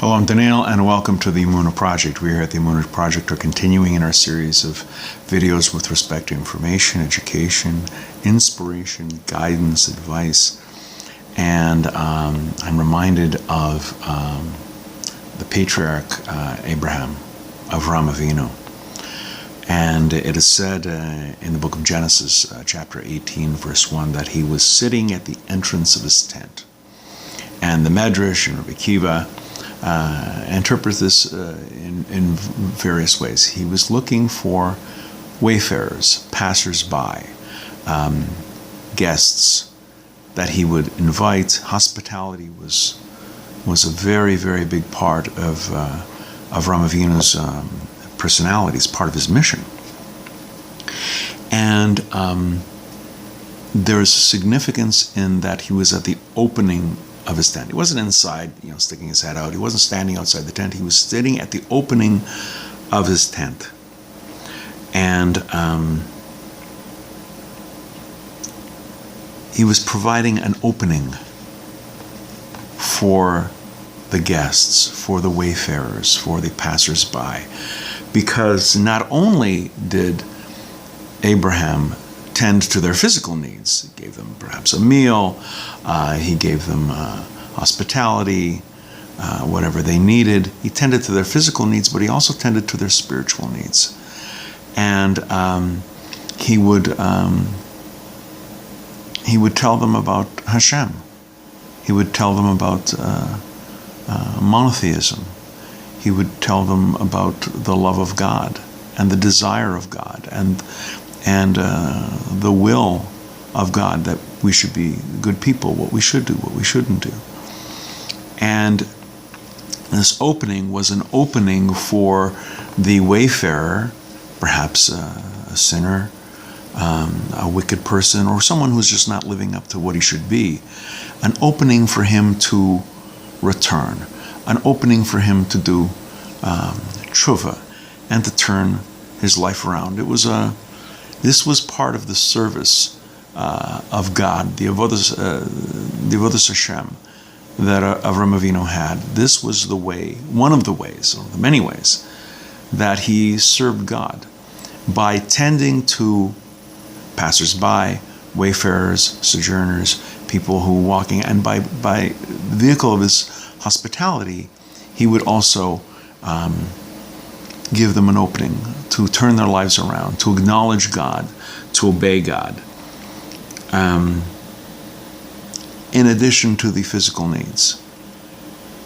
Hello, I'm Daniel, and welcome to the Emunah Project. We here at the Emunah Project are continuing in our series of videos with respect to information, education, inspiration, guidance, advice. And I'm reminded of the patriarch Abraham, Avram Avinu. And it is said in the book of Genesis, chapter 18, verse 1, that he was sitting at the entrance of his tent. And the Medrash and Rabbi Akiva interpret this in various ways. He was looking for wayfarers, passers-by, guests that he would invite. Hospitality was a very, very big part of Avram Avinu's personality, it's part of his mission. And there's significance in that he was at the opening of his tent. He wasn't inside, sticking his head out. He wasn't standing outside the tent. He was sitting at the opening of his tent. And he was providing an opening for the guests, for the wayfarers, for the passers-by. Because not only did Abraham tend to their physical needs, he gave them perhaps a meal, he gave them hospitality, whatever they needed. He tended to their physical needs, but he also tended to their spiritual needs. And he would tell them about Hashem. He would tell them about monotheism. He would tell them about the love of God and the desire of God and the will of God, that we should be good people, what we should do, what we shouldn't do. And this opening was an opening for the wayfarer, perhaps a sinner, a wicked person, or someone who's just not living up to what he should be, an opening for him to return, an opening for him to do tshuva and to turn his life around. This was part of the service of God, the avodas Hashem that Avram Avinu had. This was the way, one of the ways, or the many ways, that he served God, by tending to passers-by, wayfarers, sojourners, people who were walking, and by the vehicle of his hospitality, he would also give them an opening to turn their lives around, to acknowledge God, to obey God, in addition to the physical needs.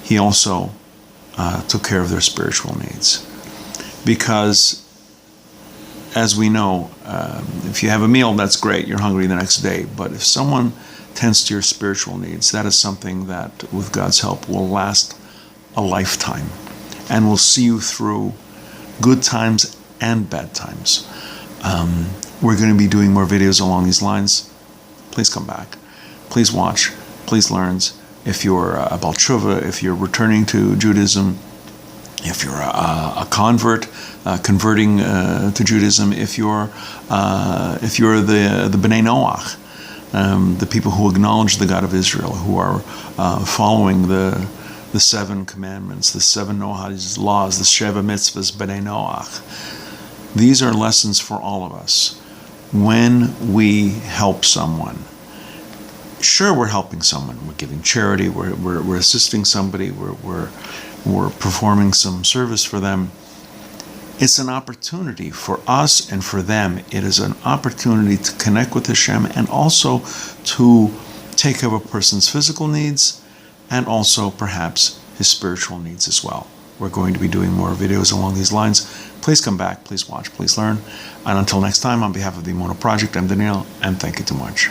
He also took care of their spiritual needs. Because, as we know, if you have a meal, that's great, you're hungry the next day. But if someone tends to your spiritual needs, that is something that, with God's help, will last a lifetime and will see you through good times and bad times. We're going to be doing more videos along these lines. Please come back. Please watch. Please learn. If you're a Baalei Tshuva, if you're returning to Judaism, if you're a convert, converting to Judaism, if you're the Bnei Noach, the people who acknowledge the God of Israel, who are following the 7 commandments, the 7 Noahides laws, the Sheva mitzvahs, Bnei Noach. These are lessons for all of us. When we help someone, sure, we're helping someone. We're giving charity. We're assisting somebody. We're performing some service for them. It's an opportunity for us and for them. It is an opportunity to connect with Hashem and also to take care of a person's physical needs and also perhaps his spiritual needs as well. We're going to be doing more videos along these lines. Please come back, please watch, please learn. And until next time, on behalf of the Emunah Project, I'm Daniel, and thank you too much.